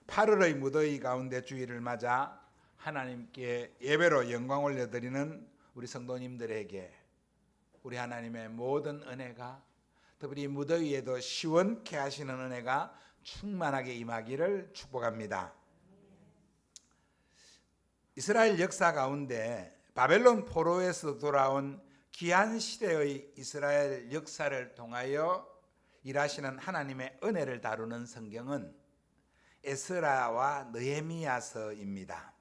8월의 무더위 가운데 주일을 맞아 하나님께 예배로 영광 올려드리는 우리 성도님들에게 우리 하나님의 모든 은혜가, 특별히 무더위에도 시원케 하시는 은혜가 충만하게 임하기를 축복합니다. 이스라엘 역사 가운데 바벨론 포로에서 돌아온 귀한 시대의 이스라엘 역사를 통하여 일하시는 하나님의 은혜를 다루는 성경은 에스라와 느헤미야서입니다.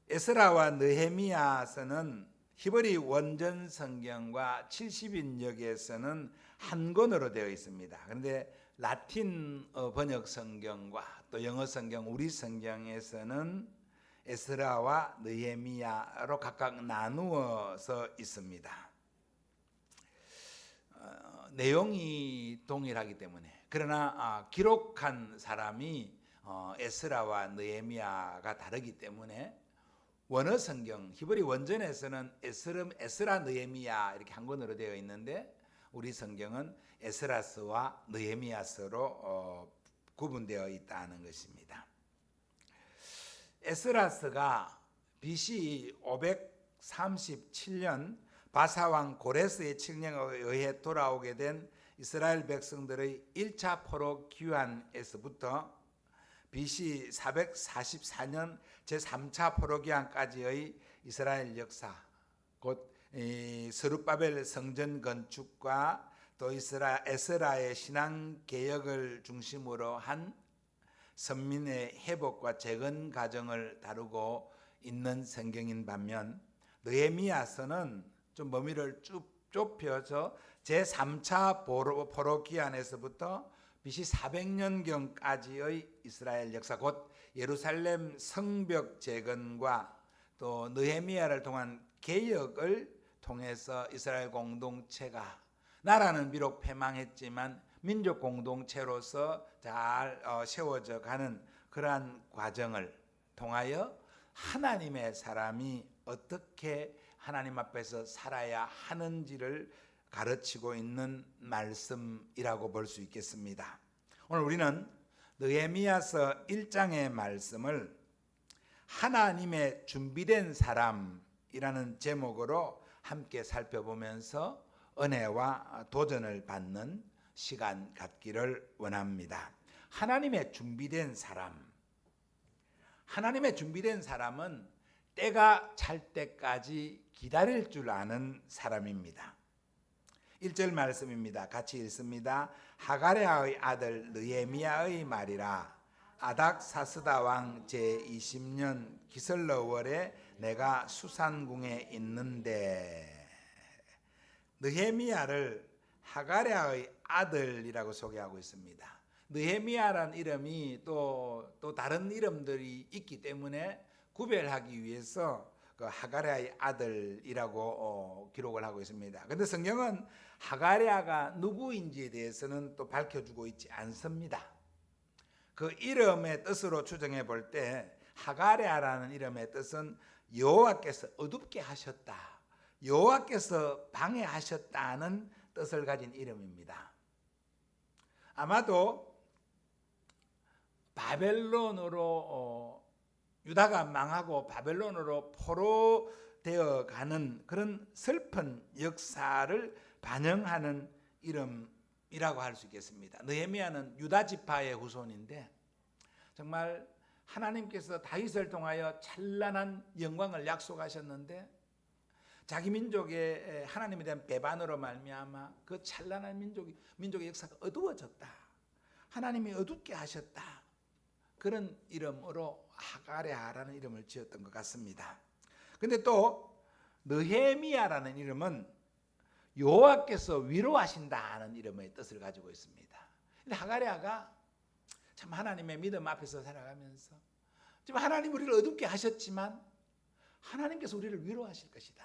에스라와 느헤미야서는 히브리 원전 성경과 70인역에서는 한 권으로 되어 있습니다. 그런데 라틴 번역 성경과 또 영어 성경, 우리 성경에서는 에스라와 느헤미야로 각각 나누어서 있습니다. 내용이 동일하기 때문에, 그러나 기록한 사람이 에스라와 느헤미야가 다르기 때문에 원어 성경 히브리 원전에서는 에스라 느헤미야 이렇게 한 권으로 되어 있는데 우리 성경은 에스라서와 느헤미야서로 구분되어 있다는 것입니다. 에스라서가 BC 537년 바사왕 고레스의 칙령에 의해 돌아오게 된 이스라엘 백성들의 1차 포로 귀환에서부터 BC 444년 제3차 포로 귀환까지의 이스라엘 역사, 곧 스룹바벨 성전 건축과 또 에스라의 신앙 개혁을 중심으로 한 선민의 회복과 재건 과정을 다루고 있는 성경인 반면, 느헤미야서는 좀 범위를 좁혀서 제3차 포로 귀환에서부터 BC 400년경까지의 이스라엘 역사, 곧 예루살렘 성벽 재건과 또 느헤미야를 통한 개혁을 통해서 이스라엘 공동체가, 나라는 비록 패망했지만 민족 공동체로서 잘 세워져 가는 그러한 과정을 통하여 하나님의 사람이 어떻게 하나님 앞에서 살아야 하는지를 가르치고 있는 말씀이라고 볼 수 있겠습니다. 오늘 우리는 느헤미야서 1장의 말씀을 하나님의 준비된 사람이라는 제목으로 함께 살펴보면서 은혜와 도전을 받는 시간 갖기를 원합니다. 하나님의 준비된 사람. 하나님의 준비된 사람은 때가 찰 때까지 기다릴 줄 아는 사람입니다. 1절 말씀입니다. 같이 읽습니다. 하가랴의 아들 느헤미야의 말이라. 아닥사스다 왕 제20년 기슬러월에 내가 수산궁에 있는데. 느헤미야를 하가랴의 아들이라고 소개하고 있습니다. 느헤미야라는 이름이 또 다른 이름들이 있기 때문에 구별하기 위해서 그 하가랴의 아들이라고 기록을 하고 있습니다. 그런데 성경은 하가랴가 누구인지에 대해서는 또 밝혀주고 있지 않습니다. 그 이름의 뜻으로 추정해 볼 때 하가랴라는 이름의 뜻은 여호와께서 어둡게 하셨다, 여호와께서 방해하셨다는 뜻을 가진 이름입니다. 아마도 바벨론으로 유다가 망하고 바벨론으로 포로되어 가는 그런 슬픈 역사를 반영하는 이름이라고 할 수 있겠습니다. 느헤미야는 유다 지파의 후손인데 정말 하나님께서 다윗을 통하여 찬란한 영광을 약속하셨는데 자기 민족의 하나님에 대한 배반으로 말미암아 그 찬란한 민족의 역사가 어두워졌다, 하나님이 어둡게 하셨다, 그런 이름으로 하가랴라는 이름을 지었던 것 같습니다. 그런데 또 느헤미야라는 이름은 여호와께서 위로하신다는 이름의 뜻을 가지고 있습니다. 하가랴가 참 하나님의 믿음 앞에서 살아가면서 지금 하나님 우리를 어둡게 하셨지만 하나님께서 우리를 위로하실 것이다.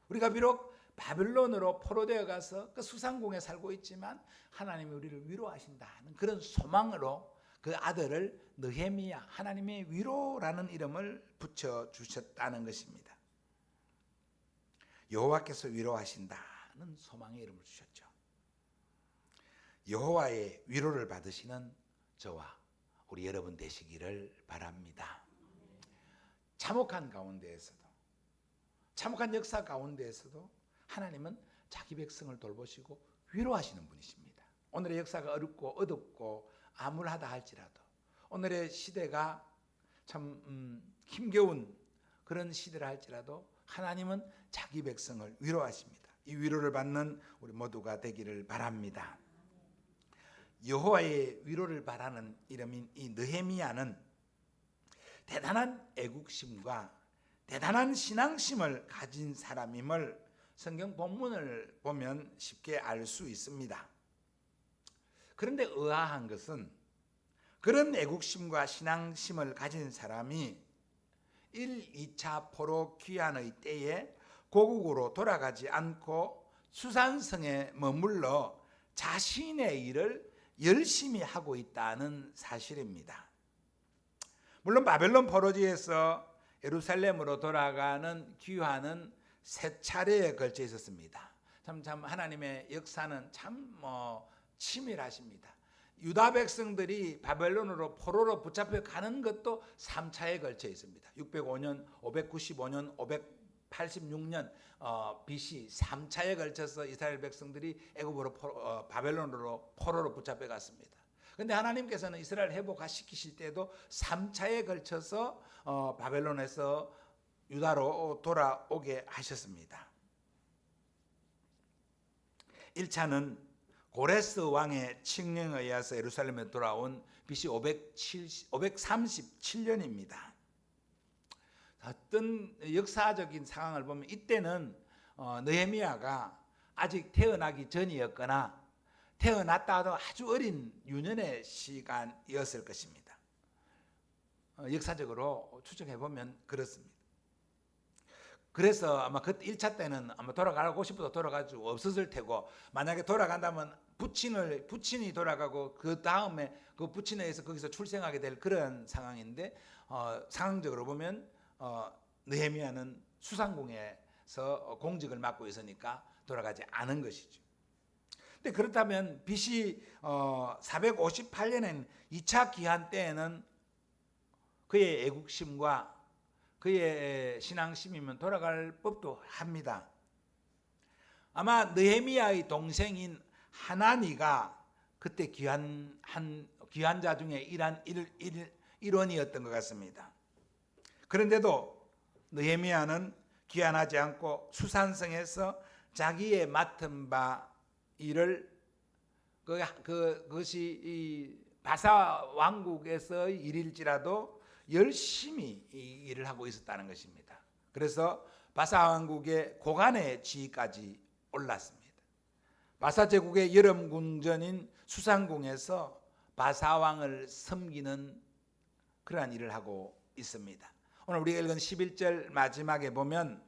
우리가 비록 바벨론으로 포로되어 가서 그 수산궁에 살고 있지만 하나님이 우리를 위로하신다는 그런 소망으로 그 아들을 느헤미야, 하나님의 위로라는 이름을 붙여주셨다는 것입니다. 여호와께서 위로하신다는 소망의 이름을 주셨죠. 여호와의 위로를 받으시는 저와 우리 여러분 되시기를 바랍니다. 참혹한 가운데에서도, 참혹한 역사 가운데에서도 하나님은 자기 백성을 돌보시고 위로하시는 분이십니다. 오늘의 역사가 어렵고 어둡고 암울하다 할지라도, 오늘의 시대가 참 힘겨운 그런 시대라 할지라도 하나님은 자기 백성을 위로하십니다. 이 위로를 받는 우리 모두가 되기를 바랍니다. 여호와의 위로를 바라는 이름인 이 느헤미야는 대단한 애국심과 대단한 신앙심을 가진 사람임을 성경 본문을 보면 쉽게 알 수 있습니다. 그런데 의아한 것은 그런 애국심과 신앙심을 가진 사람이 1, 2차 포로 귀환의 때에 고국으로 돌아가지 않고 수산성에 머물러 자신의 일을 열심히 하고 있다는 사실입니다. 물론 바벨론 포로지에서 예루살렘으로 돌아가는 귀환은 3차례에 걸쳐 있었습니다. 참 하나님의 역사는 참 치밀하십니다. 유다 백성들이 바벨론으로 포로로 붙잡혀 가는 것도 3차에 걸쳐 있습니다. 605년, 595년, 586년 BC 3차에 걸쳐서 이스라엘 백성들이 애굽으로 바벨론으로 포로로 붙잡혀 갔습니다. 그런데 하나님께서는 이스라엘 회복시키실 때도 3차에 걸쳐서 바벨론에서 유다로 돌아오게 하셨습니다. 1차는 고레스 왕의 칙령에 의해서 예루살렘에 돌아온 BC 537년입니다. 어떤 역사적인 상황을 보면 이때는 느헤미야가 아직 태어나기 전이었거나 태어났다도 아주 어린 유년의 시간이었을 것입니다. 역사적으로 추정해 보면 그렇습니다. 그래서 아마 그 1차 때는 아마 돌아가고 싶어도 돌아갈 수 없었을 테고, 만약에 돌아간다면 부친이 돌아가고 그 다음에 그 부친에 의해서 거기서 출생하게 될 그런 상황인데, 상황적으로 보면 느헤미야는 수상궁에서 공직을 맡고 있으니까 돌아가지 않은 것이죠. 근데 그렇다면 BC 458년엔 2차 기한 때에는 그의 애국심과 그의 신앙심이면 돌아갈 법도 합니다. 아마 느헤미야의 동생인 하나니가 그때 귀환자 중에 일원이었던 것 같습니다. 그런데도 느헤미야는 귀환하지 않고 수산성에서 자기의 맡은 바 일을 그것이 이 바사 왕국에서의 일일지라도 열심히 이 일을 하고 있었다는 것입니다. 그래서 바사 왕국의 고관의 지위까지 올랐습니다. 바사 제국의 여름 궁전인 수상궁에서 바사 왕을 섬기는 그러한 일을 하고 있습니다. 오늘 우리가 읽은 11절 마지막에 보면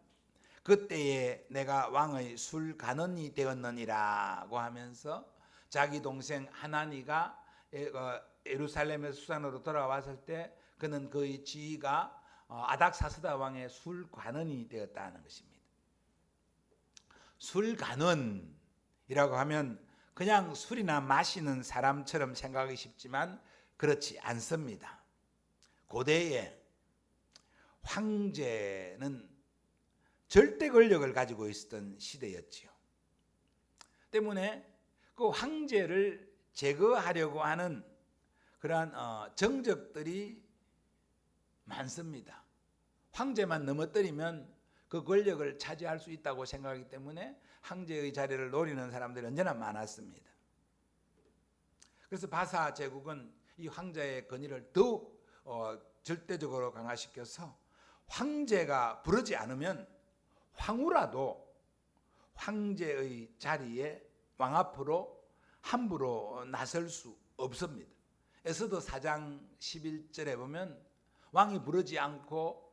그때에 내가 왕의 술간원이 되었느니라고 하면서 자기 동생 하나니가 예루살렘에서 수산으로 돌아왔을 때 그는 그의 지위가 아닥사스다 왕의 술관원이 되었다는 것입니다. 술관원이라고 하면 그냥 술이나 마시는 사람처럼 생각하기 쉽지만 그렇지 않습니다. 고대에 황제는 절대 권력을 가지고 있었던 시대였지요. 때문에 그 황제를 제거하려고 하는 그러한 정적들이 많습니다. 황제만 넘어뜨리면 그 권력을 차지할 수 있다고 생각하기 때문에 황제의 자리를 노리는 사람들이 언제나 많았습니다. 그래서 바사 제국은 이 황제의 권위를 더욱 절대적으로 강화시켜서 황제가 부르지 않으면 황후라도 황제의 자리에 왕 앞으로 함부로 나설 수 없습니다. 에스더 4장 11절에 보면 왕이 부르지 않고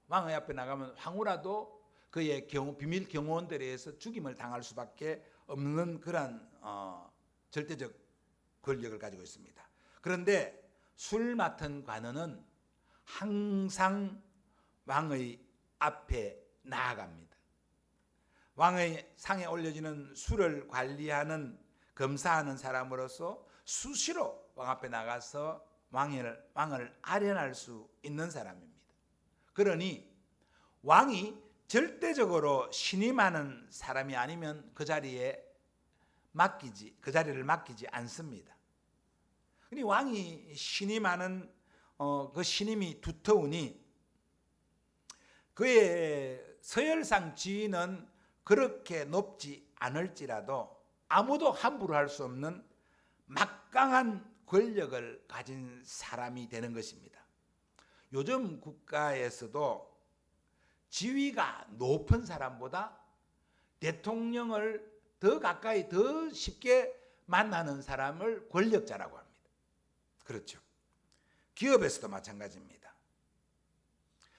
왕의 앞에 나가면 황후라도 그의 비밀 경호원들에 의해서 죽임을 당할 수밖에 없는 그러한 절대적 권력을 가지고 있습니다. 그런데 술 맡은 관원은 항상 왕의 앞에 나아갑니다. 왕의 상에 올려지는 술을 관리하는 검사하는 사람으로서 수시로 왕 앞에 나가서 왕을 아련할 수 있는 사람입니다. 그러니 왕이 절대적으로 신임하는 사람이 아니면 그 자리를 맡기지 않습니다. 그러니 왕이 신임하는 그 신임이 두터우니 그의 서열상 지위는 그렇게 높지 않을지라도 아무도 함부로 할 수 없는 막강한 권력을 가진 사람이 되는 것입니다. 요즘 국가에서도 지위가 높은 사람보다 대통령을 더 가까이 더 쉽게 만나는 사람을 권력자라고 합니다. 그렇죠. 기업에서도 마찬가지입니다.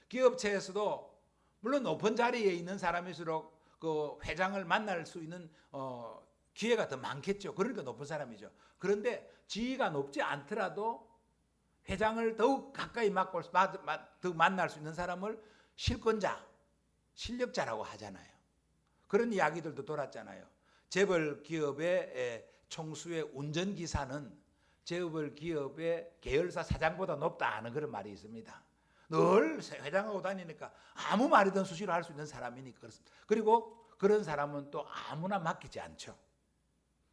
기업체에서도 물론 높은 자리에 있는 사람일수록 그 회장을 만날 수 있는 기회가 더 많겠죠. 그러니까 높은 사람이죠. 그런데 지위가 높지 않더라도 회장을 더욱 가까이 더 만날 수 있는 사람을 실권자, 실력자라고 하잖아요. 그런 이야기들도 돌았잖아요. 재벌 기업의 총수의 운전기사는 재벌 기업의 계열사 사장보다 높다 하는 그런 말이 있습니다. 늘 회장하고 다니니까 아무 말이든 수시로 할 수 있는 사람이니까 그렇습니다. 그리고 그런 사람은 또 아무나 맡기지 않죠.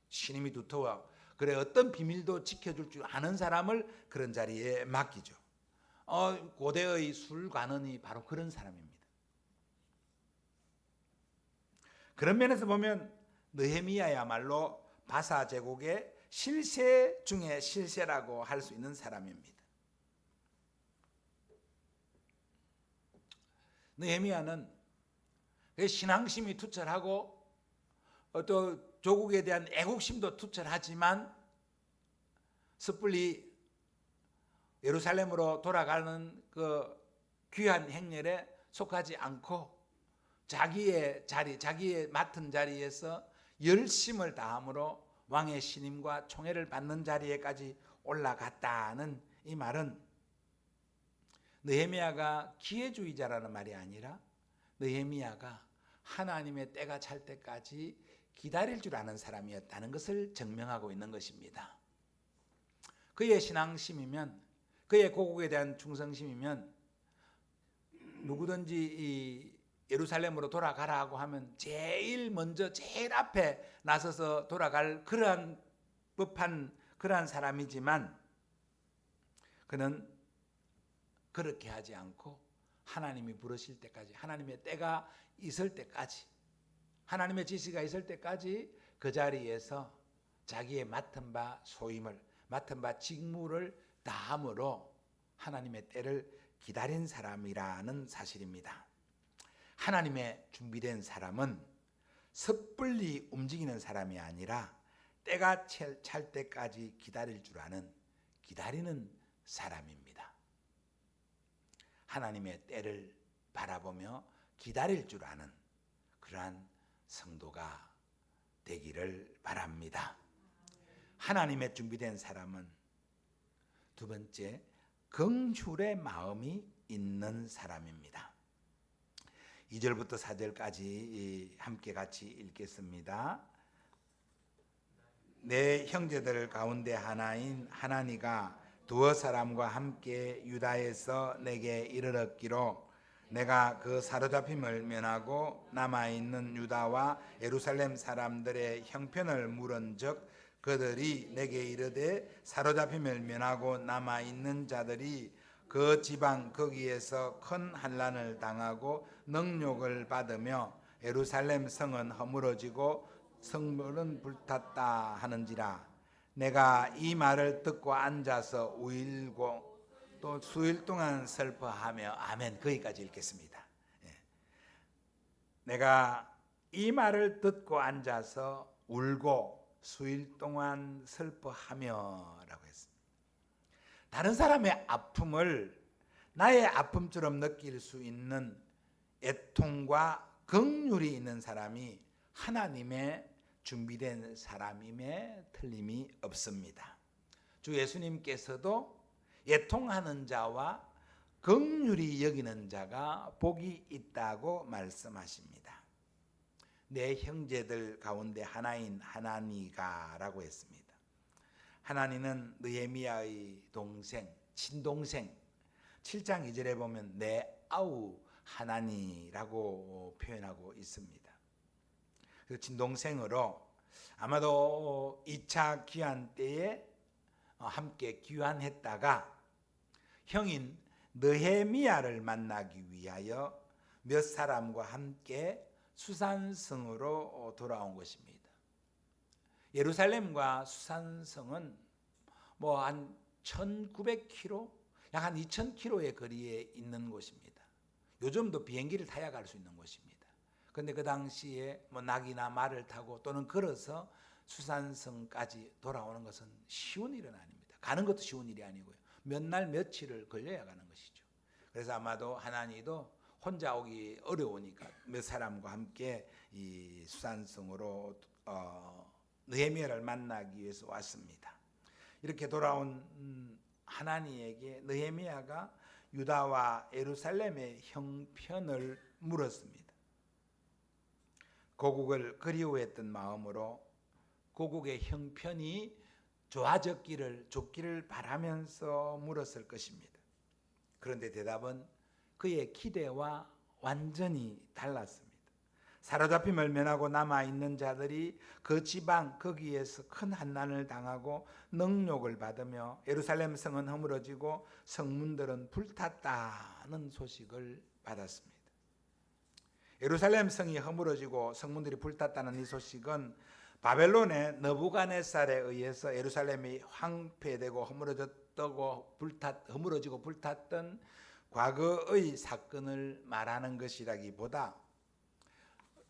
신임이 두터워 그래 어떤 비밀도 지켜줄 줄 아는 사람을 그런 자리에 맡기죠. 고대의 술관원이 바로 그런 사람입니다. 그런 면에서 보면 느헤미야야말로 바사 제국의 실세 중에 실세라고 할 수 있는 사람입니다. 느헤미야는 신앙심이 투철하고 또 조국에 대한 애국심도 투철하지만 섣불리 예루살렘으로 돌아가는 그 귀한 행렬에 속하지 않고 자기의 맡은 자리에서 열심을 다함으로 왕의 신임과 총애를 받는 자리에까지 올라갔다는 이 말은 느헤미야가 기회주의자라는 말이 아니라 느헤미야가 하나님의 때가 찰 때까지 기다릴 줄 아는 사람이었다는 것을 증명하고 있는 것입니다. 그의 신앙심이면, 그의 고국에 대한 충성심이면 누구든지 이 예루살렘으로 돌아가라고 하면 제일 먼저 제일 앞에 나서서 돌아갈 그러한 법한 그러한 사람이지만 그는 그렇게 하지 않고 하나님이 부르실 때까지, 하나님의 때가 있을 때까지, 하나님의 지시가 있을 때까지 그 자리에서 자기의 맡은 바 소임을, 맡은 바 직무를 다함으로 하나님의 때를 기다린 사람이라는 사실입니다. 하나님의 준비된 사람은 섣불리 움직이는 사람이 아니라 때가 찰 때까지 기다릴 줄 아는 기다리는 사람입니다. 하나님의 때를 바라보며 기다릴 줄 아는 그러한 성도가 되기를 바랍니다. 하나님의 준비된 사람은 두 번째, 긍휼의 마음이 있는 사람입니다. 2절부터 4절까지 함께 같이 읽겠습니다. 내 형제들 가운데 하나인 하나니가 두어 사람과 함께 유다에서 내게 이르렀기로 내가 그 사로잡힘을 면하고 남아있는 유다와 예루살렘 사람들의 형편을 물은즉 그들이 내게 이르되 사로잡힘을 면하고 남아있는 자들이 그 지방 거기에서 큰 환난을 당하고 능욕을 받으며 예루살렘 성은 허물어지고 성문은 불탔다 하는지라. 내가 이 말을 듣고 앉아서 울고 또 수일 동안 슬퍼하며. 아멘. 거기까지 읽겠습니다. 내가 이 말을 듣고 앉아서 울고 수일 동안 슬퍼하며 라고 했습니다. 다른 사람의 아픔을 나의 아픔처럼 느낄 수 있는 애통과 긍휼이 있는 사람이 하나님의 준비된 사람임에 틀림이 없습니다. 주 예수님께서도 애통하는 자와 긍휼히 여기는 자가 복이 있다고 말씀하십니다. 내 형제들 가운데 하나인 하나니가라고 했습니다. 하나니는 느헤미야의 동생, 친동생. 7장 2절에 보면 내 아우 하나니라고 표현하고 있습니다. 그 친동생으로 아마도 2차 귀환 때에 함께 귀환했다가 형인 느헤미야를 만나기 위하여 몇 사람과 함께 수산성으로 돌아온 것입니다. 예루살렘과 수산성은 뭐 한 1900km, 약 한 2000km의 거리에 있는 곳입니다. 요즘도 비행기를 타야 갈 수 있는 곳입니다. 그런데 그 당시에 뭐 낙이나 말을 타고 또는 걸어서 수산성까지 돌아오는 것은 쉬운 일은 아닙니다. 가는 것도 쉬운 일이 아니고요. 몇 날 며칠을 걸려야 가는 것이죠. 그래서 아마도 하나니도 혼자 오기 어려우니까 몇 사람과 함께 이 수산성으로 느헤미야를 만나기 위해서 왔습니다. 이렇게 돌아온 하나니에게 느헤미야가 유다와 예루살렘의 형편을 물었습니다. 고국을 그리워했던 마음으로 고국의 형편이 좋기를 바라면서 물었을 것입니다. 그런데 대답은 그의 기대와 완전히 달랐습니다. 사로잡힘을 면하고 남아있는 자들이 그 지방 거기에서 큰 환난을 당하고 능욕을 받으며 예루살렘 성은 허물어지고 성문들은 불탔다는 소식을 받았습니다. 예루살렘 성이 허물어지고 성문들이 불탔다는 이 소식은 바벨론의 느부갓네살에 의해서 예루살렘이 황폐되고 허물어지고 불탔던 과거의 사건을 말하는 것이라기보다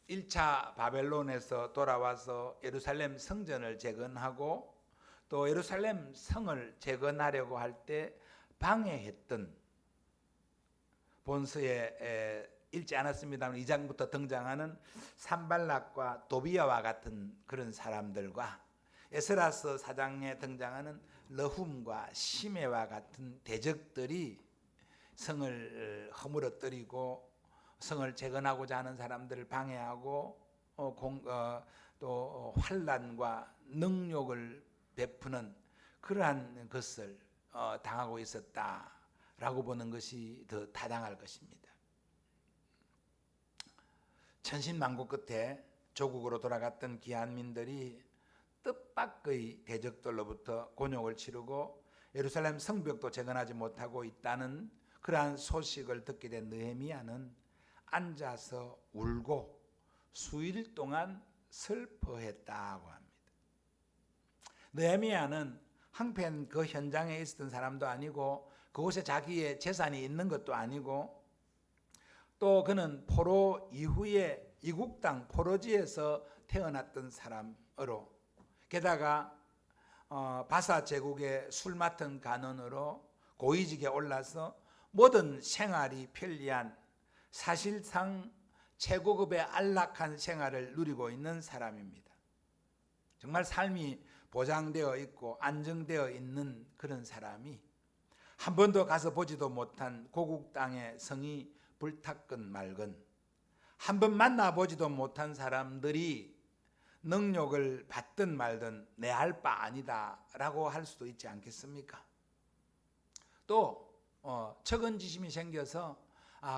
1차 바벨론에서 돌아와서 예루살렘 성전을 재건하고 또 예루살렘 성을 재건하려고 할 때 방해했던, 본서에 읽지 않았습니다만 2장부터 등장하는 산발락과 도비야와 같은 그런 사람들과 에스라서 4장에 등장하는 러훔과 시메와 같은 대적들이 성을 허물어뜨리고 성을 재건하고자 하는 사람들을 방해하고 또 환난과 능욕을 베푸는 그러한 것을 당하고 있었다라고 보는 것이 더 타당할 것입니다. 천신만고 끝에 조국으로 돌아갔던 귀환민들이 뜻밖의 대적들로부터 곤욕을 치르고 예루살렘 성벽도 재건하지 못하고 있다는 그러한 소식을 듣게 된 느헤미야는 앉아서 울고 수일 동안 슬퍼했다고 합니다. 느헤미야는 항펜 그 현장에 있었던 사람도 아니고 그곳에 자기의 재산이 있는 것도 아니고 또 그는 포로 이후에 이국 땅 포로지에서 태어났던 사람으로, 게다가 바사 제국의 술 맡은 간원으로 고위직에 올라서 모든 생활이 편리한, 사실상 최고급의 안락한 생활을 누리고 있는 사람입니다. 정말 삶이 보장되어 있고 안정되어 있는 그런 사람이 한 번도 가서 보지도 못한 고국 땅의 성이 불탔건 말건, 한 번 만나보지도 못한 사람들이 능욕을 받든 말든 내 할 바 아니다 라고 할 수도 있지 않겠습니까? 또 측은지심이 생겨서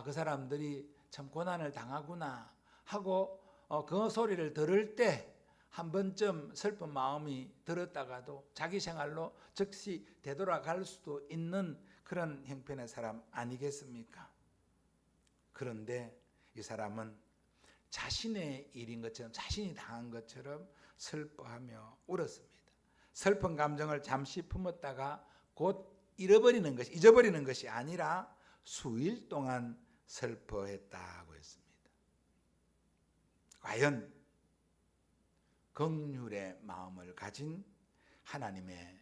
그 사람들이 참 고난을 당하구나 하고 그 소리를 들을 때 한 번쯤 슬픈 마음이 들었다가도 자기 생활로 즉시 되돌아갈 수도 있는 그런 형편의 사람 아니겠습니까? 그런데 이 사람은 자신의 일인 것처럼, 자신이 당한 것처럼 슬퍼하며 울었습니다. 슬픈 감정을 잠시 품었다가 곧 잊어버리는 것이 아니라 수일 동안 슬퍼했다고 했습니다. 과연 긍휼의 마음을 가진 하나님의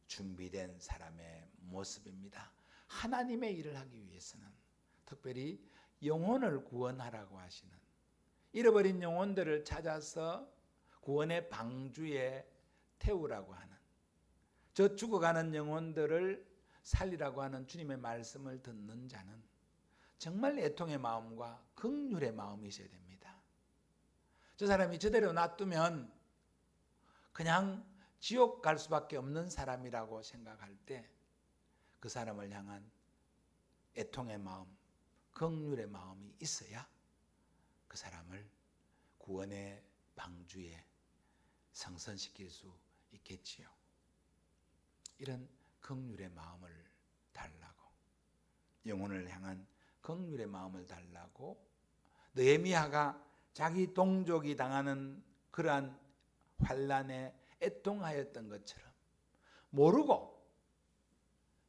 준비된 사람의 모습입니다. 하나님의 일을 하기 위해서는 특별히 영혼을 구원하라고 하시는, 잃어버린 영혼들을 찾아서 구원의 방주에 태우라고 하는, 저 죽어가는 영혼들을 살리라고 하는 주님의 말씀을 듣는 자는 정말 애통의 마음과 긍휼의 마음이 있어야 됩니다. 저 사람이 저대로 놔두면 그냥 지옥 갈 수밖에 없는 사람이라고 생각할 때 그 사람을 향한 애통의 마음, 긍휼의 마음이 있어야 그 사람을 구원의 방주에 성선시킬 수 있겠지요. 이런 긍휼의 마음을 달라고, 영혼을 향한 긍휼의 마음을 달라고 느헤미야가 자기 동족이 당하는 그러한 환난에 애통하였던 것처럼 모르고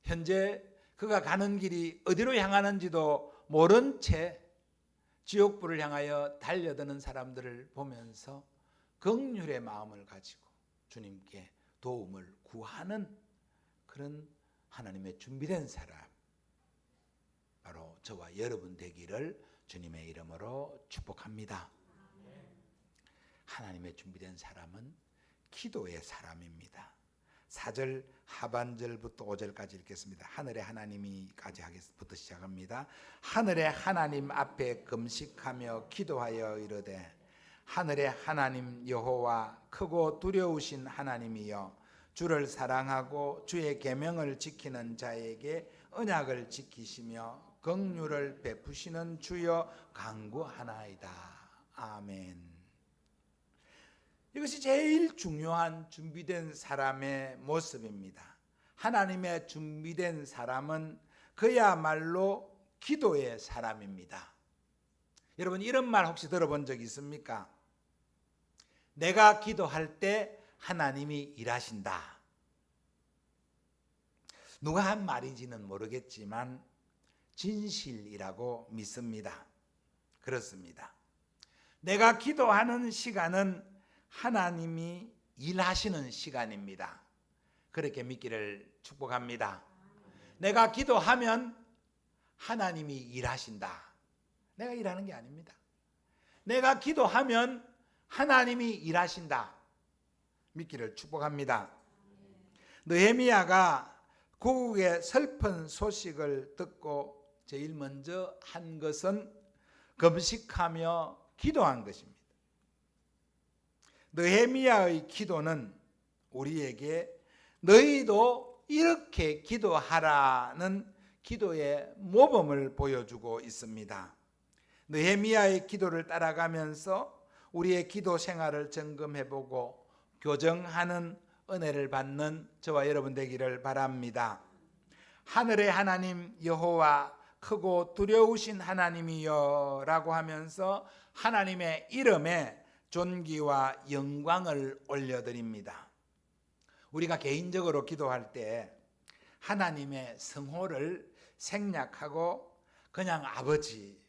현재 그가 가는 길이 어디로 향하는지도 모른 채 지옥불을 향하여 달려드는 사람들을 보면서 긍휼의 마음을 가지고 주님께 도움을 구하는 그런 하나님의 준비된 사람, 바로 저와 여러분 되기를 주님의 이름으로 축복합니다. 하나님의 준비된 사람은 기도의 사람입니다. 4절 하반절부터 5절까지 읽겠습니다. 하늘의 하나님이까지 하겠부터 시작합니다. 하늘의 하나님 앞에 금식하며 기도하여 이르되 하늘의 하나님 여호와 크고 두려우신 하나님이여 주를 사랑하고 주의 계명을 지키는 자에게 언약을 지키시며 긍휼을 베푸시는 주여 간구하나이다. 아멘. 이것이 제일 중요한 준비된 사람의 모습입니다. 하나님의 준비된 사람은 그야말로 기도의 사람입니다. 여러분 이런 말 혹시 들어본 적 있습니까? 내가 기도할 때 하나님이 일하신다. 누가 한 말인지는 모르겠지만 진실이라고 믿습니다. 그렇습니다. 내가 기도하는 시간은 하나님이 일하시는 시간입니다. 그렇게 믿기를 축복합니다. 내가 기도하면 하나님이 일하신다. 내가 일하는 게 아닙니다. 내가 기도하면 하나님이 일하신다. 믿기를 축복합니다. 느헤미야가 고국의 슬픈 소식을 듣고 제일 먼저 한 것은 금식하며 기도한 것입니다. 느헤미야의 기도는 우리에게 너희도 이렇게 기도하라는 기도의 모범을 보여주고 있습니다. 느헤미야의 기도를 따라가면서 우리의 기도 생활을 점검해보고 교정하는 은혜를 받는 저와 여러분 되기를 바랍니다. 하늘의 하나님 여호와 크고 두려우신 하나님이여 라고 하면서 하나님의 이름에 존귀와 영광을 올려드립니다. 우리가 개인적으로 기도할 때 하나님의 성호를 생략하고 그냥 아버지,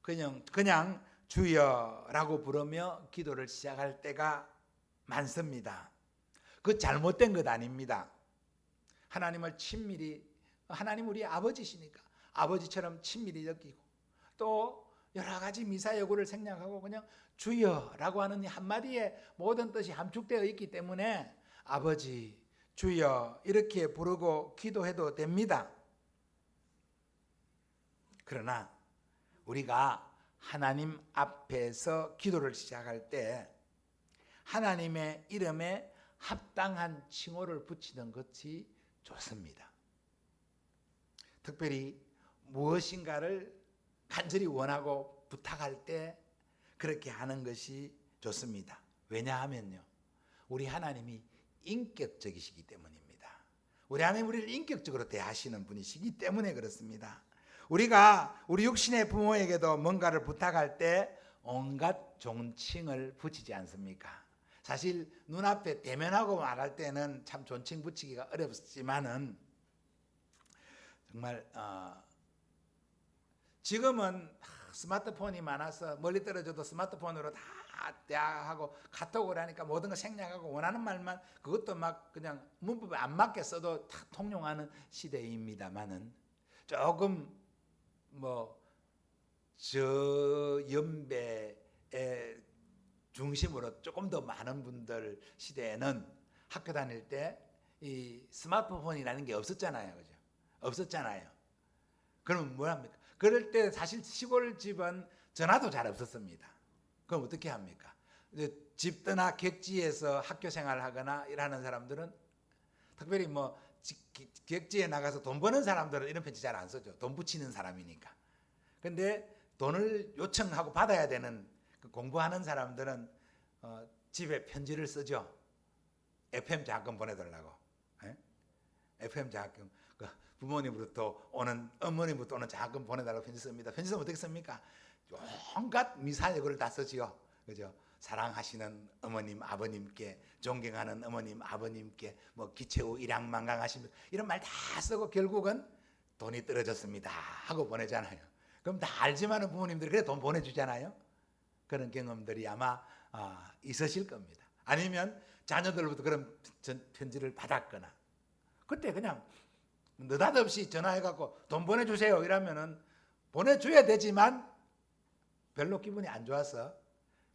그냥 주여라고 부르며 기도를 시작할 때가 많습니다. 그 잘못된 것 아닙니다. 하나님을 친밀히, 하나님 우리 아버지시니까 아버지처럼 친밀히 여기고 또 여러 가지 미사여구를 생략하고 그냥 주여라고 하는 이 한마디에 모든 뜻이 함축되어 있기 때문에 아버지, 주여 이렇게 부르고 기도해도 됩니다. 그러나 우리가 하나님 앞에서 기도를 시작할 때 하나님의 이름에 합당한 칭호를 붙이는 것이 좋습니다. 특별히 무엇인가를 간절히 원하고 부탁할 때 그렇게 하는 것이 좋습니다. 왜냐하면요, 우리 하나님이 인격적이시기 때문입니다. 우리 하나님 우리를 인격적으로 대하시는 분이시기 때문에 그렇습니다. 우리가 우리 육신의 부모에게도 뭔가를 부탁할 때 온갖 존칭을 붙이지 않습니까? 사실 눈앞에 대면하고 말할 때는 참 존칭 붙이기가 어렵지만은 정말 지금은 스마트폰이 많아서 멀리 떨어져도 스마트폰으로 다 대화하고 카톡을 하니까 모든 걸 생략하고 원하는 말만 그것도 막 그냥 문법에 안 맞게 써도 다 통용하는 시대입니다만은 조금 저 연배의 중심으로 조금 더 많은 분들 시대에는 학교 다닐 때 이 스마트폰이라는 게 없었잖아요. 그죠? 없었잖아요. 그러면 뭐 합니까? 그럴 때 사실 시골 집은 전화도 잘 없었습니다. 그럼 어떻게 합니까? 이제 집 떠나 객지에서 학교 생활을 하거나 일하는 사람들은 특별히 뭐 객지에 나가서 돈 버는 사람들은 이런 편지 잘 안 쓰죠. 돈 붙이는 사람이니까. 근데 돈을 요청하고 받아야 되는 그 공부하는 사람들은 집에 편지를 쓰죠. FM 장학금 보내달라고. 예? FM 장학금. 그 부모님부터 오는 어머님부터 오는 장학금 보내달라고 편지 씁니다. 편지 쓰면 어떻게 씁니까? 온갖 미사역을 다 쓰지요. 그죠? 사랑하시는 어머님 아버님께, 존경하는 어머님 아버님께, 뭐 기체후 일양만강하시면 이런 말 다 쓰고 결국은 돈이 떨어졌습니다 하고 보내잖아요. 그럼 다 알지만은 부모님들이 그래 돈 보내주잖아요. 그런 경험들이 아마 있으실 겁니다. 아니면 자녀들로부터 그런 편지를 받았거나, 그때 그냥 느닷없이 전화해갖고 돈 보내주세요 이러면은 보내줘야 되지만 별로 기분이 안 좋아서,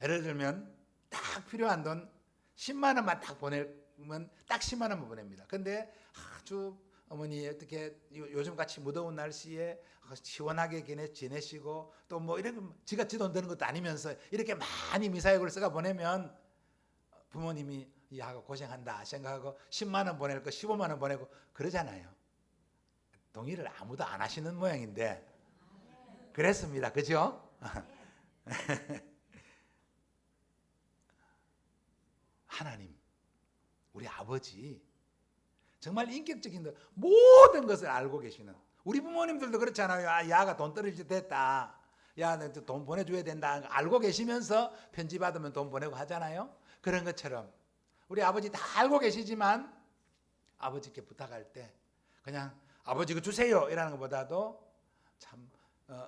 예를 들면 딱 필요한 돈 10만 원만 딱 보내면 딱 10만 원만 보냅니다. 근데 아주 어머니 어떻게 요즘 같이 무더운 날씨에 시원하게 지내시고 또 뭐 이렇게 지가 지 돈 드는 것도 아니면서 이렇게 많이 미사역을 써가 보내면 부모님이 야가 고생한다 생각하고 10만 원 보낼 거 15만 원 보내고 그러잖아요. 동의를 아무도 안 하시는 모양인데 그랬습니다. 그죠? 하나님, 우리 아버지 정말 인격적인 모든 것을 알고 계시는, 우리 부모님들도 그렇잖아요. 야가 돈 떨어질 때 됐다, 야 돈 보내줘야 된다 알고 계시면서 편지 받으면 돈 보내고 하잖아요. 그런 것처럼 우리 아버지 다 알고 계시지만 아버지께 부탁할 때 그냥 아버지 그 주세요 이라는 것보다도 참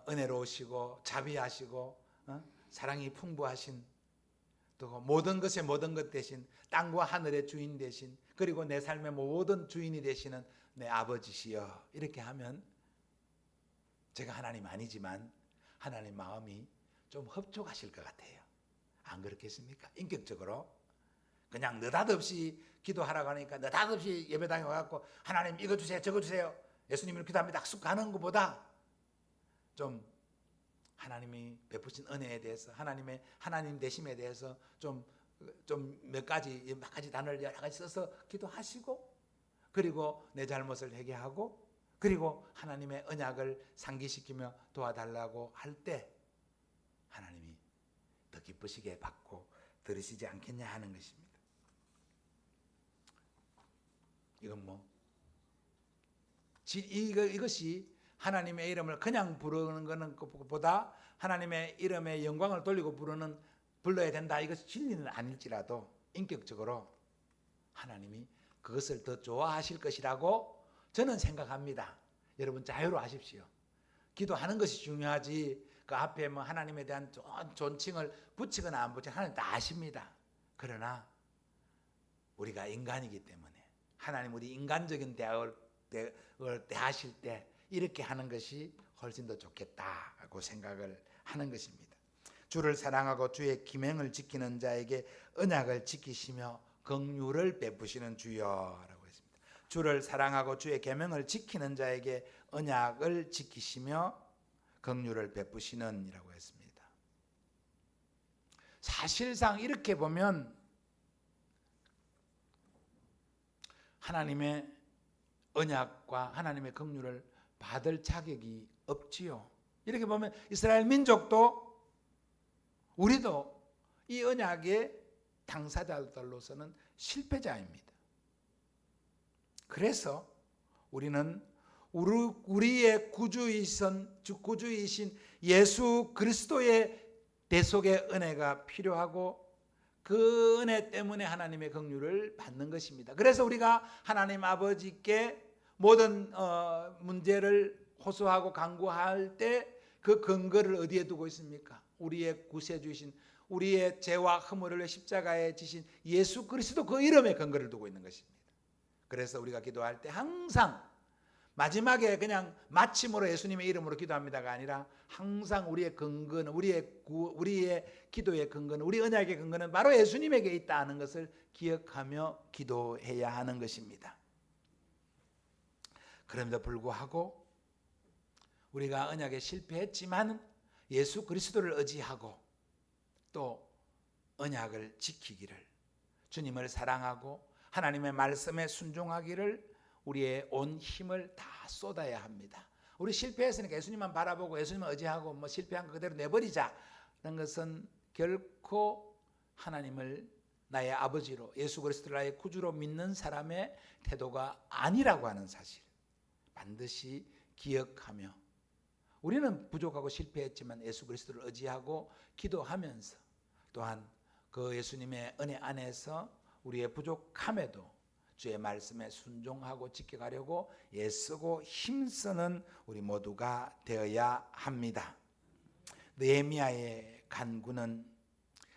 은혜로우시고 자비하시고 사랑이 풍부하신, 또 모든 것의 모든 것 대신 땅과 하늘의 주인 대신, 그리고 내 삶의 모든 주인이 되시는 내 아버지시여, 이렇게 하면 제가 하나님 아니지만 하나님 마음이 좀 흡족하실 것 같아요. 안 그렇겠습니까? 인격적으로 그냥 느닷없이 기도하라고 하니까 느닷없이 예배당에 와갖고 하나님 이거 주세요 저거 주세요 예수님을 기도합니다 쑥 가는 것보다 좀 하나님이 베푸신 은혜에 대해서, 하나님 되심에 대해서 좀 몇 가지 단어를 여러 가지 써서 기도하시고, 그리고 내 잘못을 회개하고, 그리고 하나님의 언약을 상기시키며 도와달라고 할 때 하나님이 더 기쁘시게 받고 들으시지 않겠냐 하는 것입니다. 이건 뭐 이것이 하나님의 이름을 그냥 부르는 것보다 하나님의 이름의 영광을 돌리고 불러야 된다, 이것이 진리는 아닐지라도 인격적으로 하나님이 그것을 더 좋아하실 것이라고 저는 생각합니다. 여러분 자유로하십시오. 기도하는 것이 중요하지 그 앞에 뭐 하나님에 대한 존칭을 붙이거나 안 붙이거나 하나님 다 아십니다. 그러나 우리가 인간이기 때문에 하나님 우리 인간적인 대화를 대하실 때 이렇게 하는 것이 훨씬 더 좋겠다고 생각을 하는 것입니다. 주를 사랑하고 주의 계명을 지키는 자에게 언약을 지키시며 긍휼을 베푸시는 주여라고 했습니다. 주를 사랑하고 주의 계명을 지키는 자에게 언약을 지키시며 긍휼을 베푸시는이라고 했습니다. 사실상 이렇게 보면 하나님의 언약과 하나님의 긍휼을 받을 자격이 없지요. 이렇게 보면 이스라엘 민족도 우리도 이 언약의 당사자들로서는 실패자입니다. 그래서 우리는 우리의 구주이신 예수 그리스도의 대속의 은혜가 필요하고 그 은혜 때문에 하나님의 긍휼을 받는 것입니다. 그래서 우리가 하나님 아버지께 모든 문제를 호소하고 간구할 때 그 근거를 어디에 두고 있습니까? 우리의 구세주이신, 우리의 죄와 허물을 십자가에 지신 예수 그리스도 그 이름에 근거를 두고 있는 것입니다. 그래서 우리가 기도할 때 항상 마지막에 그냥 마침으로 예수님의 이름으로 기도합니다가 아니라 항상 우리의 근거는, 우리의 기도의 근거는, 우리 언약의 근거는 바로 예수님에게 있다는 것을 기억하며 기도해야 하는 것입니다. 그럼에도 불구하고 우리가 언약에 실패했지만 예수 그리스도를 의지하고 또 언약을 지키기를, 주님을 사랑하고 하나님의 말씀에 순종하기를 우리의 온 힘을 다 쏟아야 합니다. 우리 실패했으니까 예수님만 바라보고 예수님을 의지하고 뭐 실패한 거 그대로 내버리자, 그런 것은 결코 하나님을 나의 아버지로, 예수 그리스도를 나의 구주로 믿는 사람의 태도가 아니라고 하는 사실 반드시 기억하며, 우리는 부족하고 실패했지만 예수 그리스도를 의지하고 기도하면서 또한 그 예수님의 은혜 안에서 우리의 부족함에도 주의 말씀에 순종하고 지켜가려고 애쓰고 힘쓰는 우리 모두가 되어야 합니다. 느헤미야의 간구는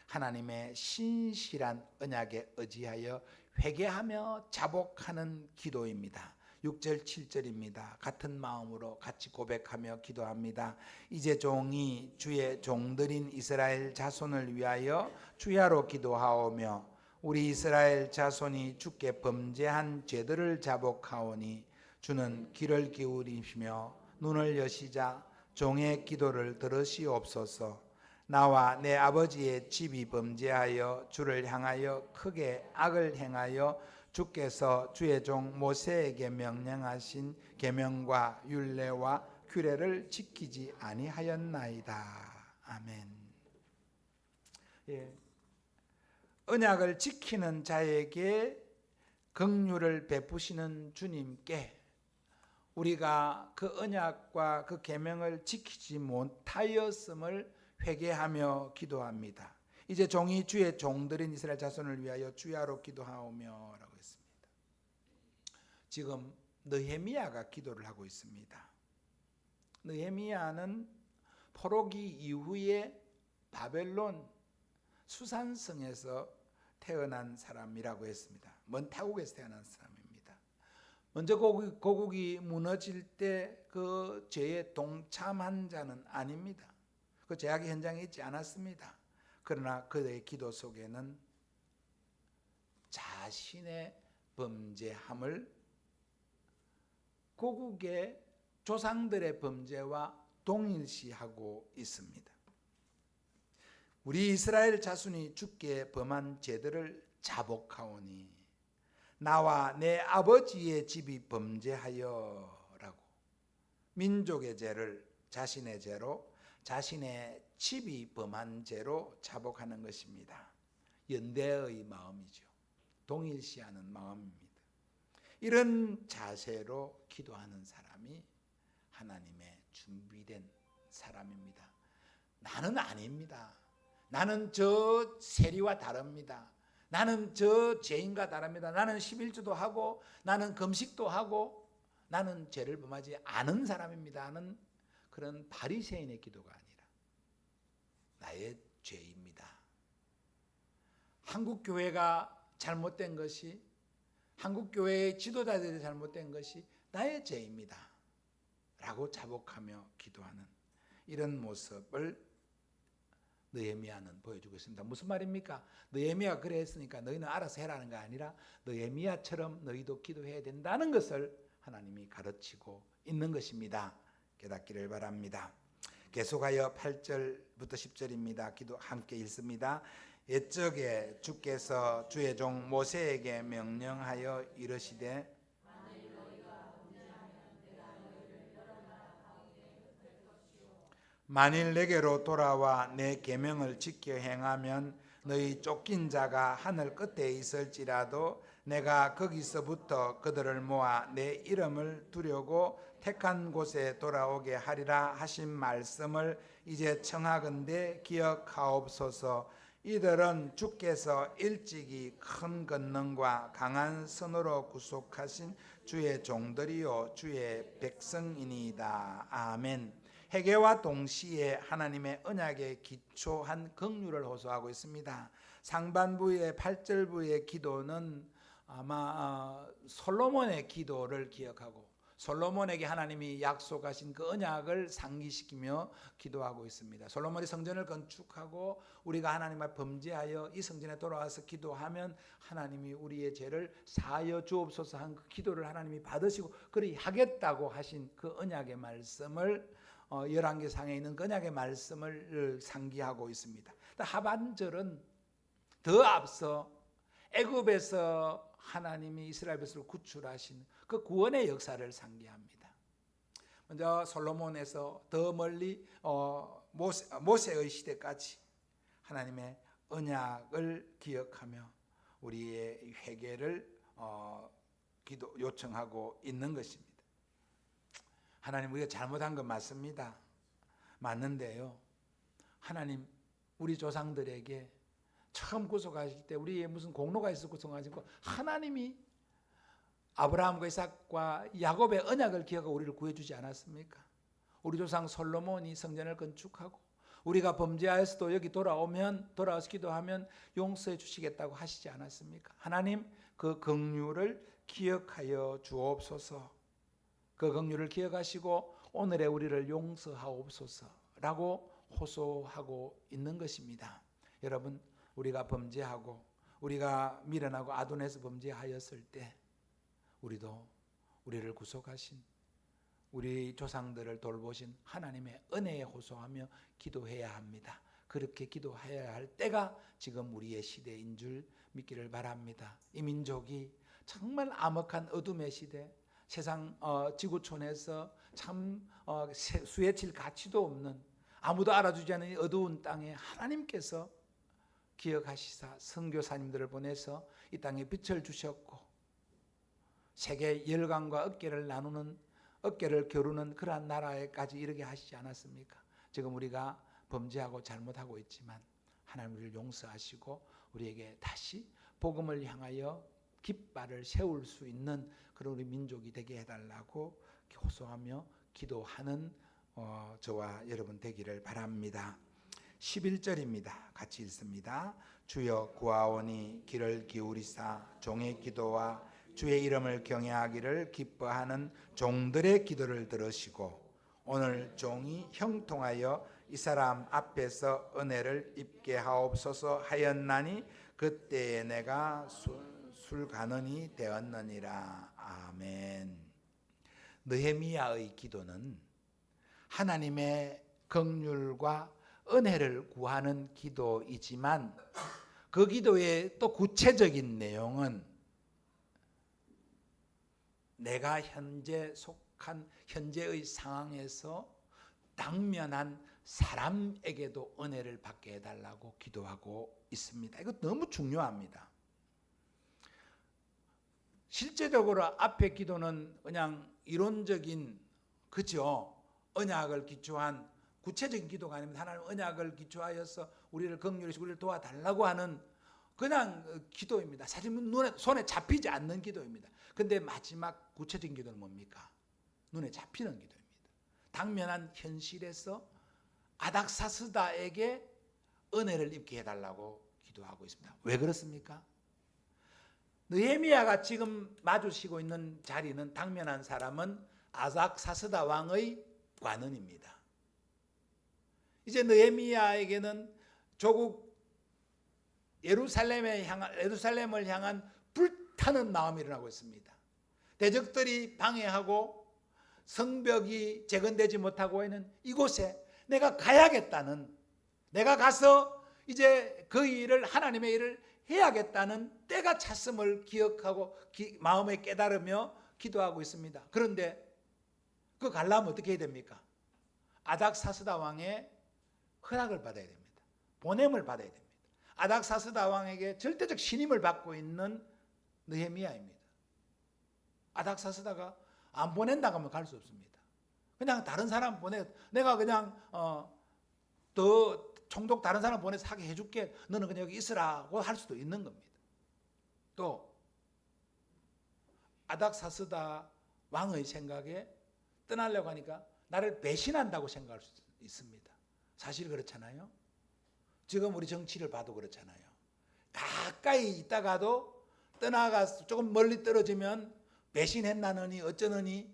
하나님의 신실한 언약에 의지하여 회개하며 자복하는 기도입니다. 6절 7절입니다. 같은 마음으로 같이 고백하며 기도합니다. 이제 종이 주의 종들인 이스라엘 자손을 위하여 주야로 기도하오며 우리 이스라엘 자손이 주께 범죄한 죄들을 자복하오니 주는 귀를 기울이시며 눈을 여시자 종의 기도를 들으시옵소서. 나와 내 아버지의 집이 범죄하여 주를 향하여 크게 악을 행하여 주께서 주의 종 모세에게 명령하신 계명과 율례와 규례를 지키지 아니하였나이다. 아멘. 예. 언약을 지키는 자에게 긍휼을 베푸시는 주님께 우리가 그 언약과 그 계명을 지키지 못하였음을 회개하며 기도합니다. 이제 종이 주의 종들인 이스라엘 자손을 위하여 주야로 기도하오며 라고 했습니다. 지금 느헤미야가 기도를 하고 있습니다. 느헤미야는 포로기 이후에 바벨론 수산성에서 태어난 사람이라고 했습니다. 먼 타국에서 태어난 사람입니다. 먼저 고국이 무너질 때 그 죄에 동참한 자는 아닙니다. 그 죄악의 현장에 있지 않았습니다. 그러나 그의 기도 속에는 자신의 범죄함을 고국의 조상들의 범죄와 동일시하고 있습니다. 우리 이스라엘 자손이 주께 범한 죄들을 자복하오니 나와 내 아버지의 집이 범죄하여 라고 민족의 죄를 자신의 죄로, 자신의 집이 범한 죄로 자복하는 것입니다. 연대의 마음이죠. 동일시하는 마음입니다. 이런 자세로 기도하는 사람이 하나님의 준비된 사람입니다. 나는 아닙니다. 나는 저 세리와 다릅니다. 나는 저 죄인과 다릅니다. 나는 11주도 하고 나는 금식도 하고 나는 죄를 범하지 않은 사람입니다 하는 그런 바리새인의 기도가 아니라 나의 죄입니다. 한국 교회가 잘못된 것이, 한국 교회의 지도자들이 잘못된 것이 나의 죄입니다 라고 자복하며 기도하는 이런 모습을 느헤미야는 보여주고 있습니다. 무슨 말입니까? 느헤미야가 그래 했으니까 너희는 알아서 해라는 거 아니라 느헤미야처럼 너희도 기도해야 된다는 것을 하나님이 가르치고 있는 것입니다. 깨닫기를 바랍니다. 계속하여 8절부터 10절입니다. 기도 함께 읽습니다. 옛적에 주께서 주의 종 모세에게 명령하여 이르시되 만일 내게로 돌아와 내 계명을 지켜 행하면 너희 쫓긴 자가 하늘 끝에 있을지라도 내가 거기서부터 그들을 모아 내 이름을 두려고 택한 곳에 돌아오게 하리라 하신 말씀을 이제 청하건대 기억하옵소서. 이들은 주께서 일찍이 큰 권능과 강한 손으로 구속하신 주의 종들이요 주의 백성이니이다. 아멘. 회개와 동시에 하나님의 언약에 기초한 긍휼을 호소하고 있습니다. 상반부의 8절부의 기도는 아마 솔로몬의 기도를 기억하고 솔로몬에게 하나님이 약속하신 그 언약을 상기시키며 기도하고 있습니다. 솔로몬이 성전을 건축하고 우리가 하나님과 범죄하여 이 성전에 돌아와서 기도하면 하나님이 우리의 죄를 사하여 주옵소서 한 그 기도를 하나님이 받으시고 그리 하겠다고 하신 그 언약의 말씀을 열왕기상에 있는 그 언약의 말씀을 상기하고 있습니다. 하반절은 더 앞서 애굽에서 하나님이 이스라엘 백성을 구출하신 그 구원의 역사를 상기합니다. 먼저 솔로몬에서 더 멀리 모세의 시대까지 하나님의 언약을 기억하며 우리의 회개를 요청하고 있는 것입니다. 하나님, 우리가 잘못한 건 맞습니다. 맞는데요, 하나님 우리 조상들에게 처음 구속하실 때 우리의 무슨 공로가 있어 구속하시고 하나님이 아브라함과 이삭과 야곱의 언약을 기억하고 우리를 구해주지 않았습니까? 우리 조상 솔로몬이 성전을 건축하고 우리가 범죄하여서도 여기 돌아와서 기도하면 용서해 주시겠다고 하시지 않았습니까? 하나님, 그 긍휼을 기억하여 주옵소서. 그 긍휼을 기억하시고 오늘의 우리를 용서하옵소서라고 호소하고 있는 것입니다. 여러분, 우리가 범죄하고 우리가 미련하고 아둔해서 범죄하였을 때 우리도 우리를 구속하신 우리 조상들을 돌보신 하나님의 은혜에 호소하며 기도해야 합니다. 그렇게 기도해야 할 때가 지금 우리의 시대인 줄 믿기를 바랍니다. 이 민족이 정말 암흑한 어둠의 시대, 세상 지구촌에서 참 수혜칠 가치도 없는, 아무도 알아주지 않는 어두운 땅에 하나님께서 기억하시사 선교사님들을 보내서 이 땅에 빛을 주셨고 세계 열강과 어깨를 겨루는 그러한 나라에까지 이르게 하시지 않았습니까? 지금 우리가 범죄하고 잘못하고 있지만 하나님 우리를 용서하시고 우리에게 다시 복음을 향하여 깃발을 세울 수 있는 그런 우리 민족이 되게 해달라고 호소하며 기도하는 저와 여러분 되기를 바랍니다. 11절입니다. 같이 읽습니다. 주여 구하오니 귀를 기울이사 종의 기도와 주의 이름을 경외하기를 기뻐하는 종들의 기도를 들으시고 오늘 종이 형통하여 이 사람 앞에서 은혜를 입게 하옵소서 하였나니 그때에 내가 술간언이 되었느니라. 아멘. 느헤미야의 기도는 하나님의 긍휼과 은혜를 구하는 기도이지만 그 기도의 또 구체적인 내용은 내가 속한 현재의 상황에서 당면한 사람에게도 은혜를 받게 해달라고 기도하고 있습니다. 이거 너무 중요합니다. 실제적으로 앞에 기도는 그냥 이론적인, 그죠? 언약을 기초한 구체적인 기도가 아닙니다. 하나님 언약을 기초하여서 우리를 긍휼히 우리를 도와달라고 하는 그냥 기도입니다. 사실 손에 잡히지 않는 기도입니다. 근데 마지막 구체적인 기도는 뭡니까? 눈에 잡히는 기도입니다. 당면한 현실에서 아닥사스다에게 은혜를 입게 해달라고 기도하고 있습니다. 왜 그렇습니까? 느헤미야가 지금 마주치고 있는 자리는, 당면한 사람은 아닥사스다 왕의 관원입니다. 이제 느헤미야에게는 조국 예루살렘을 향한 불타는 마음이 일어나고 있습니다. 대적들이 방해하고 성벽이 재건되지 못하고 있는 이곳에 내가 가야겠다는, 내가 가서 이제 그 일을, 하나님의 일을 해야겠다는 때가 찼음을 기억하고 마음에 깨달으며 기도하고 있습니다. 그런데 그 가려면 어떻게 해야 됩니까? 아닥사스다 왕의 허락을 받아야 됩니다. 보냄을 받아야 됩니다. 아닥사스다 왕에게 절대적 신임을 받고 있는 느헤미야입니다. 아닥사스다가 안 보낸다고 하면 갈 수 없습니다. 그냥 다른 사람 내가 그냥 더 총독 다른 사람 보내서 하게 해줄게, 너는 그냥 여기 있으라고 할 수도 있는 겁니다. 또 아닥사스다 왕의 생각에 떠나려고 하니까 나를 배신한다고 생각할 수 있습니다. 사실 그렇잖아요. 지금 우리 정치를 봐도 그렇잖아요. 가까이 있다가도 떠나가서 조금 멀리 떨어지면 배신했나느니 어쩌느니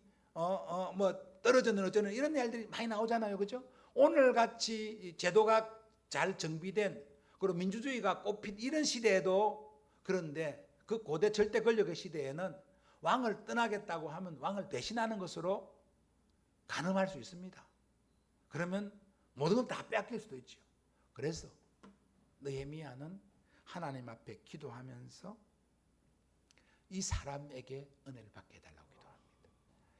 떨어졌느니 어쩌느니 이런 일들이 많이 나오잖아요. 그죠? 오늘같이 제도가 잘 정비된, 그리고 민주주의가 꽃핀 이런 시대에도, 그런데 그 고대 절대 권력의 시대에는 왕을 떠나겠다고 하면 왕을 배신하는 것으로 가늠할 수 있습니다. 그러면 모든 걸 다 빼앗길 수도 있죠. 그래서 느헤미야는 하나님 앞에 기도하면서 이 사람에게 은혜를 받게 해달라고 기도합니다.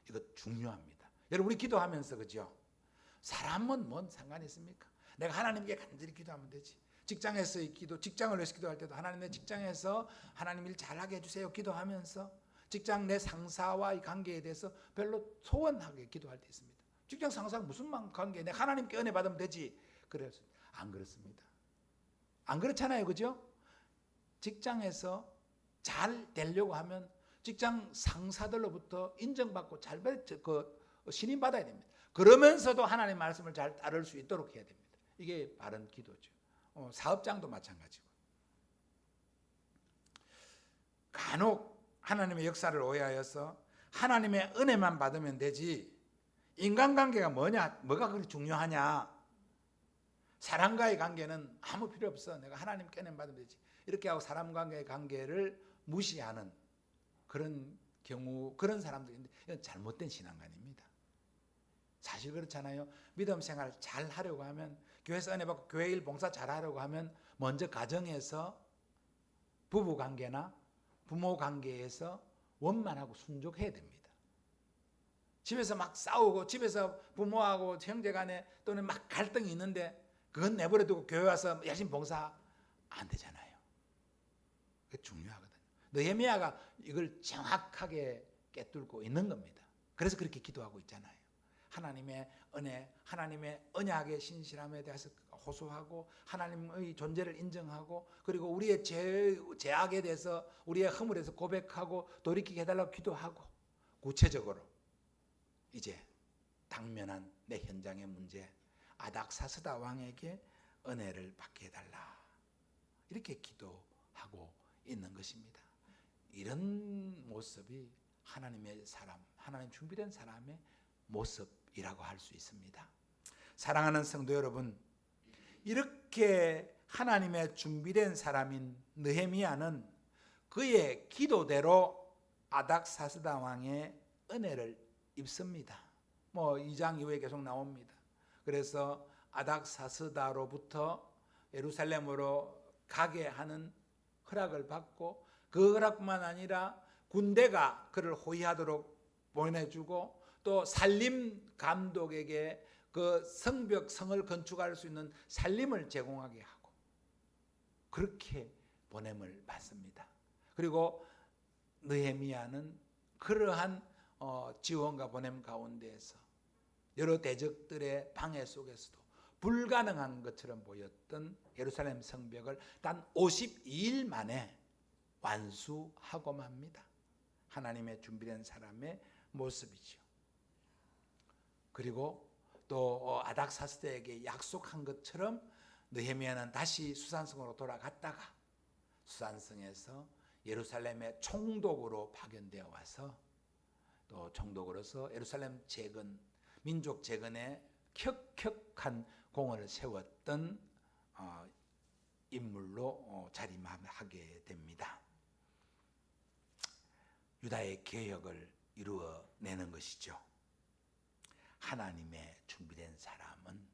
이거 중요합니다. 여러분 우리 기도하면서 그죠? 사람은 뭔 상관이 있습니까? 내가 하나님께 간절히 기도하면 되지. 직장에서의 기도, 직장을 위해서 기도할 때도 하나님 내 직장에서 하나님 일 잘하게 해주세요 기도하면서 직장 내 상사와의 관계에 대해서 별로 소원하게 기도할 때 있습니다. 직장 상사가 무슨 관계, 내가 하나님께 은혜 받으면 되지. 그래서 안 그렇습니다. 안 그렇잖아요, 그죠? 직장에서 잘 되려고 하면 직장 상사들로부터 인정받고 잘 신임받아야 됩니다. 그러면서도 하나님 말씀을 잘 따를 수 있도록 해야 됩니다. 이게 바른 기도죠. 사업장도 마찬가지고. 간혹 하나님의 역사를 오해하여서 하나님의 은혜만 받으면 되지 인간관계가 뭐가 그렇게 중요하냐, 사람과의 관계는 아무 필요 없어, 내가 하나님께 은혜 받으면 되지, 이렇게 하고 사람과의 관계를 무시하는 그런 경우, 그런 사람들인데 이건 잘못된 신앙관입니다. 사실 그렇잖아요. 믿음 생활 잘 하려고 하면, 교회에서 은혜 받고 교회 일 봉사 잘 하려고 하면 먼저 가정에서 부부 관계나 부모 관계에서 원만하고 순종해야 됩니다. 집에서 막 싸우고 집에서 부모하고 형제 간에 또는 막 갈등이 있는데 그건 내버려 두고 교회 와서 열심히 봉사 안 되잖아요. 그게 중요하거든요. 느헤미야가 이걸 정확하게 꿰뚫고 있는 겁니다. 그래서 그렇게 기도하고 있잖아요. 하나님의 은혜, 하나님의 언약의 신실함에 대해서 호소하고 하나님의 존재를 인정하고 그리고 우리의 죄악에 대해서 우리의 허물에 대해서 고백하고 돌이키게 해달라고 기도하고 구체적으로 이제 당면한 내 현장의 문제, 아닥사스다 왕에게 은혜를 받게 해달라, 이렇게 기도하고 있는 것입니다. 이런 모습이 하나님의 사람, 하나님 준비된 사람의 모습이라고 할 수 있습니다. 사랑하는 성도 여러분, 이렇게 하나님의 준비된 사람인 느헤미야는 그의 기도대로 아닥사스다 왕의 은혜를 입습니다. 2장 이후에 계속 나옵니다. 그래서 아닥사스다로부터 예루살렘으로 가게 하는 허락을 받고 그 허락뿐만 아니라 군대가 그를 호위하도록 보내주고 또 살림 감독에게 그 성을 건축할 수 있는 살림을 제공하게 하고 그렇게 보냄을 받습니다. 그리고 느헤미야는 그러한 지원과 보냄 가운데에서 여러 대적들의 방해 속에서도 불가능한 것처럼 보였던 예루살렘 성벽을 단 52일 만에 완수하고 맙니다. 하나님의 준비된 사람의 모습이죠. 그리고 또 아닥사스다에게 약속한 것처럼 느헤미야는 다시 수산성으로 돌아갔다가 수산성에서 예루살렘의 총독으로 파견되어 와서 또 총독으로서 예루살렘 재건, 민족 재건에 혁혁한 공을 세웠던 인물로 자리하게 됩니다. 유다의 개혁을 이루어내는 것이죠. 하나님의 준비된 사람은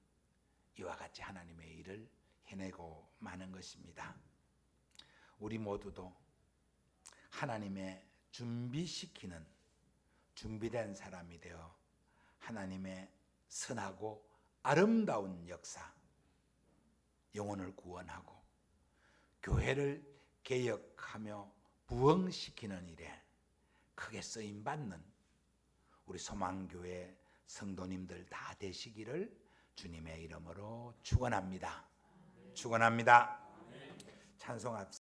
이와 같이 하나님의 일을 해내고 마는 것입니다. 우리 모두도 하나님의 준비시키는 준비된 사람이 되어 하나님의 선하고 아름다운 역사, 영혼을 구원하고 교회를 개혁하며 부흥시키는 일에 크게 쓰임받는 우리 소망교회 성도님들 다 되시기를 주님의 이름으로 축원합니다. 축원합니다. 찬송합시다.